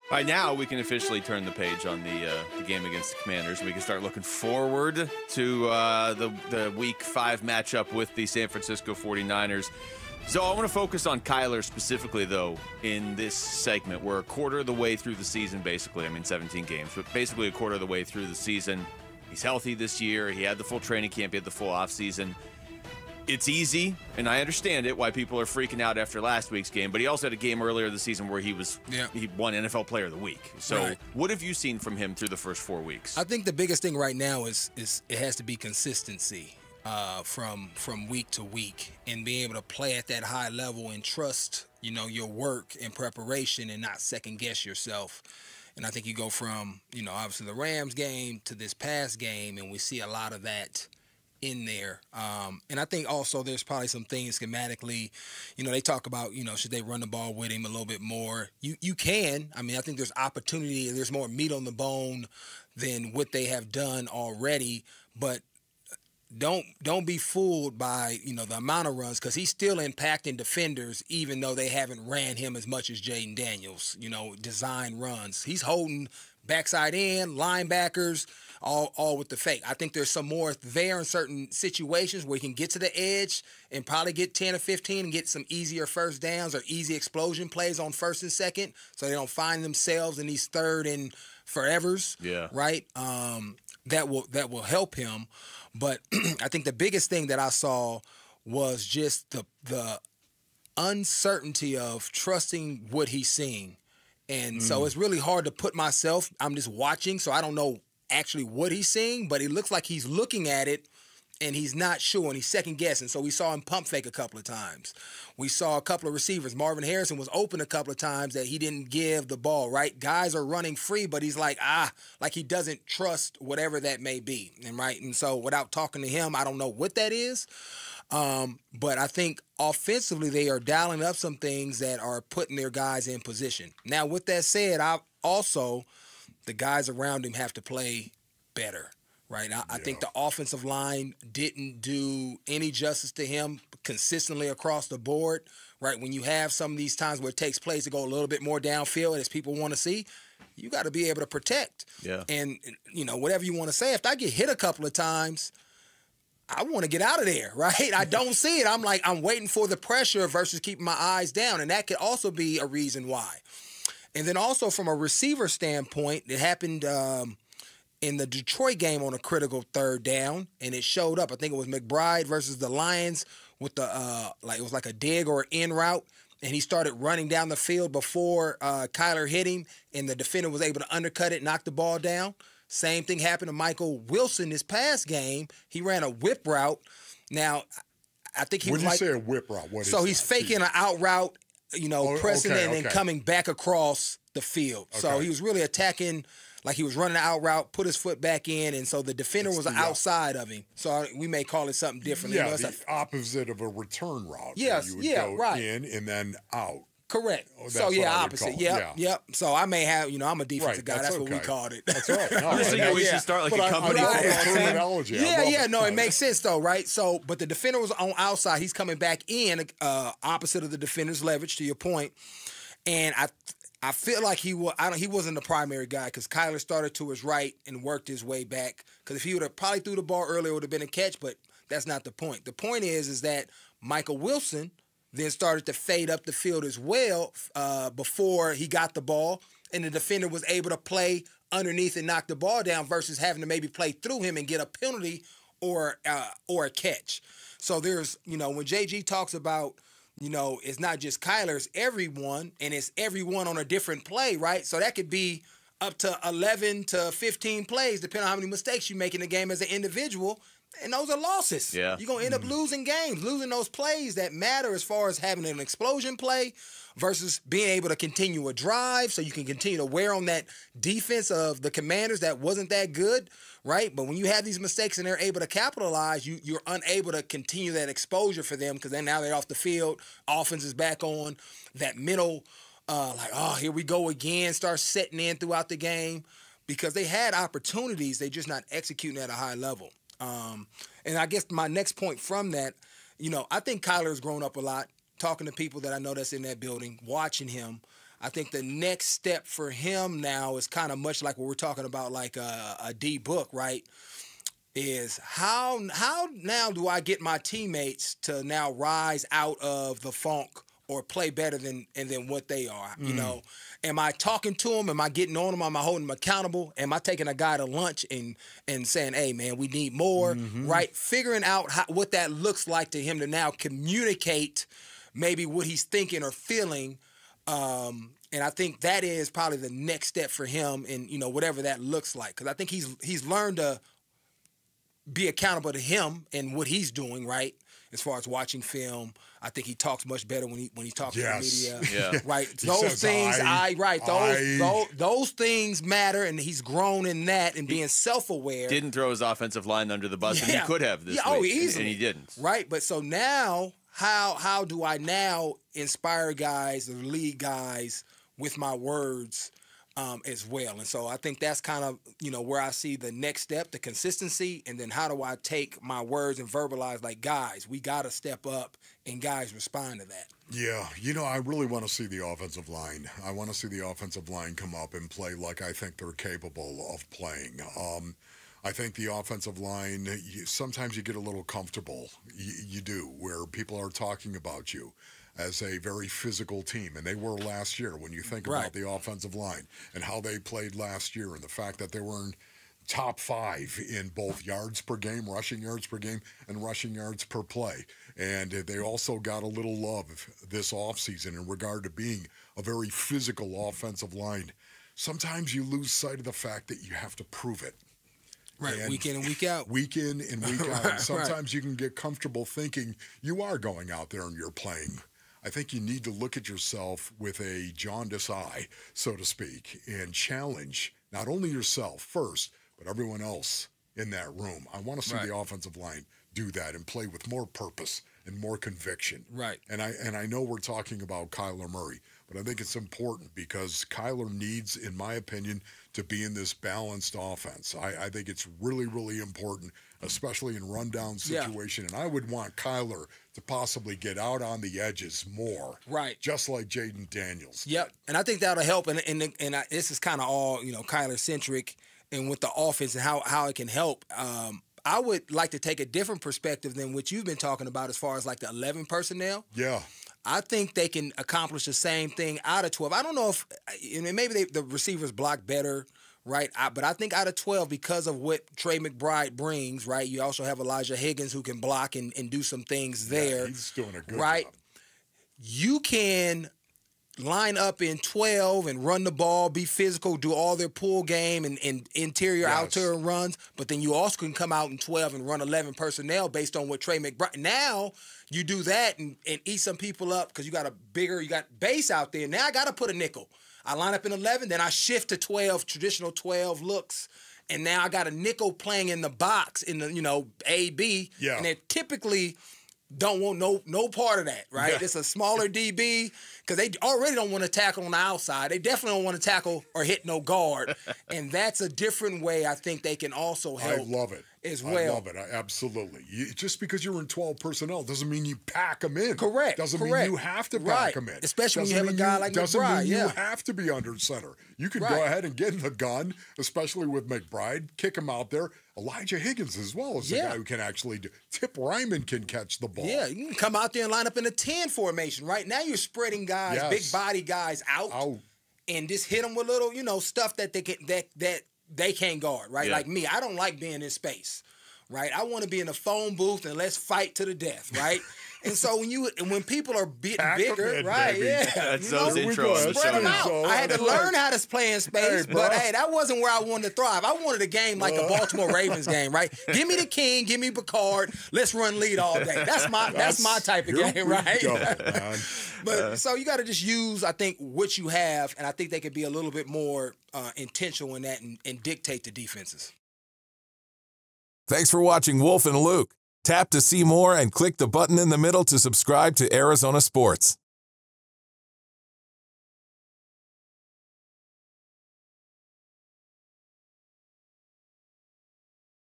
By now, we can officially turn the page on the game against the Commanders. We can start looking forward to the Week 5 matchup with the San Francisco 49ers. So I want to focus on Kyler specifically, though, in this segment. We're a quarter of the way through the season, basically. I mean, 17 games, but basically a quarter of the way through the season. He's healthy this year. He had the full training camp. He had the full offseason. It's easy, and I understand it, why people are freaking out after last week's game, but he also had a game earlier this season where he won NFL Player of the Week. So What have you seen from him through the first 4 weeks? I think the biggest thing right now is it has to be consistency from week to week, and being able to play at that high level and trust, your work and preparation and not second guess yourself. And I think you go from, obviously the Rams game to this past game, and we see a lot of that in there. And I think also there's probably some things schematically, they talk about, should they run the ball with him a little bit more? You can. I mean, I think there's opportunity and there's more meat on the bone than what they have done already. But don't be fooled by, the amount of runs, because he's still impacting defenders, even though they haven't ran him as much as Jaden Daniels, design runs. He's holding backside in, linebackers, all with the fake. I think there's some more there in certain situations where he can get to the edge and probably get 10 or 15 and get some easier first downs or easy explosion plays on first and second, so they don't find themselves in these third and forevers. Yeah. Right? That will help him. But I think the biggest thing that I saw was just the uncertainty of trusting what he's seeing. And so it's really hard to put myself, I'm just watching, so I don't know actually what he's seeing, but it looks like he's looking at it and he's not sure, and he's second guessing. So we saw him pump fake a couple of times. We saw a couple of receivers. Marvin Harrison was open a couple of times that he didn't give the ball, right? Guys are running free, but he's like he doesn't trust whatever that may be. And so without talking to him, I don't know what that is. But I think offensively they are dialing up some things that are putting their guys in position. Now, with that said, the guys around him have to play better, right? I think the offensive line didn't do any justice to him consistently across the board, right? When you have some of these times where it takes place to go a little bit more downfield as people want to see, you got to be able to protect. Yeah. And, whatever you want to say, if I get hit a couple of times, I want to get out of there, right? I don't see it. I'm waiting for the pressure versus keeping my eyes down, and that could also be a reason why. And then also from a receiver standpoint, it happened in the Detroit game on a critical third down, and it showed up. I think it was McBride versus the Lions with the it was like a dig or an in route, and he started running down the field before Kyler hit him, and the defender was able to undercut it, knock the ball down. Same thing happened to Michael Wilson this past game. He ran a whip route. Now, I think he when you say a whip route, what is so he's faking an out route, pressing in and coming back across the field. Okay. So he was really attacking, like he was running an out route, put his foot back in, and so the defender was outside of him. So we may call it something different. Yeah, the opposite of a return route. Yes, you would go in and then out. Correct. So opposite. Yep. So I may have, I'm a defensive guy. That's what we called it. That's right. No, we should start like a company terminology. No, it makes sense though, right? So, but the defender was on outside. He's coming back in, opposite of the defender's leverage. To your point, and I feel like he wasn't the primary guy because Kyler started to his right and worked his way back. Because if he would have probably threw the ball earlier, it would have been a catch. But that's not the point. The point is that Michael Wilson then started to fade up the field as well before he got the ball, and the defender was able to play underneath and knock the ball down versus having to maybe play through him and get a penalty or a catch. So there's, when JG talks about, it's not just Kyler, it's everyone, and it's everyone on a different play, right? So that could be up to 11 to 15 plays, depending on how many mistakes you make in the game as an individual. And those are losses. Yeah. You're going to end up losing games, losing those plays that matter as far as having an explosion play versus being able to continue a drive so you can continue to wear on that defense of the Commanders that wasn't that good, right? But when you have these mistakes and they're able to capitalize, you're unable to continue that exposure for them because then now they're off the field, offense is back on, that middle, here we go again, start setting in throughout the game because they had opportunities, they're just not executing at a high level. And I guess my next point from that, I think Kyler's grown up a lot, talking to people that I know that's in that building, watching him. I think the next step for him now is kind of much like what we're talking about, like a D Book, right? Is how now do I get my teammates to now rise out of the funk or play better than what they are? You know, am I talking to them? Am I getting on them? Am I holding them accountable? Am I taking a guy to lunch and saying, hey, man, we need more, right? Figuring out what that looks like to him to now communicate maybe what he's thinking or feeling. And I think that is probably the next step for him in, you know, whatever that looks like. Because I think he's learned to be accountable to him and what he's doing, right? As far as watching film, I think he talks much better when he talks to the media. Yeah. Right. He Those says, things, those things matter, and he's grown in that and being self-aware. Didn't throw his offensive line under the bus, and he could have this week, easily. and he didn't. Right. But so now, how do I now inspire guys or lead guys with my words as well? And so I think that's kind of, you know, where I see the next step, the consistency, and then how do I take my words and verbalize, like, guys, we got to step up, and guys respond to that. Yeah, you know, I really want to see the offensive line. I want to see the offensive line come up and play like I think they're capable of playing. I think the offensive line, sometimes you get a little comfortable. You do, where people are talking about you as a very physical team, and they were last year when you think about the offensive line and how they played last year and the fact that they were in top 5 in both yards per game, rushing yards per game, and rushing yards per play. And they also got a little love this offseason in regard to being a very physical offensive line. Sometimes you lose sight of the fact that you have to prove it. Right, And week in and week out. Week in and week out. And sometimes you can get comfortable thinking you are going out there and you're playing. I think you need to look at yourself with a jaundiced eye, so to speak, and challenge not only yourself first, but everyone else in that room. I want to see the offensive line do that and play with more purpose and more conviction. Right. And I know we're talking about Kyler Murray, but I think it's important because Kyler needs, in my opinion, to be in this balanced offense. I think it's really, really important, especially in rundown situation. And I would want Kyler to possibly get out on the edges more. Right. Just like Jaden Daniels. Yep. And I think that'll help. And this is kind of all, you know, Kyler-centric and with the offense and how it can help. I would like to take a different perspective than what you've been talking about as far as like the 11 personnel. Yeah. I think they can accomplish the same thing out of 12. I don't know if maybe the receivers block better, right? But I think out of 12, because of what Trey McBride brings, right? You also have Elijah Higgins who can block and do some things there. Yeah, he's doing a good job. You can line up in 12 and run the ball, be physical, do all their pull game and interior, outer runs, but then you also can come out in 12 and run 11 personnel based on what Trey McBride. Now you do that and eat some people up because you got base out there. Now I got to put a nickel. I line up in 11, then I shift to 12, traditional 12 looks, and now I got a nickel playing in the box in the, A, B, and they're typically don't want no part of that, right? Yeah. It's a smaller DB because they already don't want to tackle on the outside. They definitely don't want to tackle or hit no guard, and that's a different way I think they can also help. I love it. As well. I love it. Absolutely. Just because you're in 12 personnel doesn't mean you pack them in. Correct. Doesn't mean you have to pack them in. Especially when you have a guy like McBride. Doesn't mean you have to be under center. You can go ahead and get in the gun, especially with McBride, kick him out there. Elijah Higgins as well is the guy who can actually do. Tip Ryman can catch the ball. Yeah, you can come out there and line up in a 10 formation. Right now you're spreading guys, big body guys out and just hit them with little, stuff that they can't guard, right? Yeah. Like me, I don't like being in space, right? I want to be in a phone booth and let's fight to the death, right? And so when people are bigger, right? Baby. Yeah, that's those intros. Spread them out. I had to learn how to play in space, but that wasn't where I wanted to thrive. I wanted a game like a Baltimore Ravens game, right? Give me the king, give me Picard. Let's run lead all day. That's my type of game, right? But so you got to just use, I think, what you have, and I think they could be a little bit more intentional in that and dictate the defenses. Thanks for watching Wolf and Luke. Tap to see more and click the button in the middle to subscribe to Arizona Sports.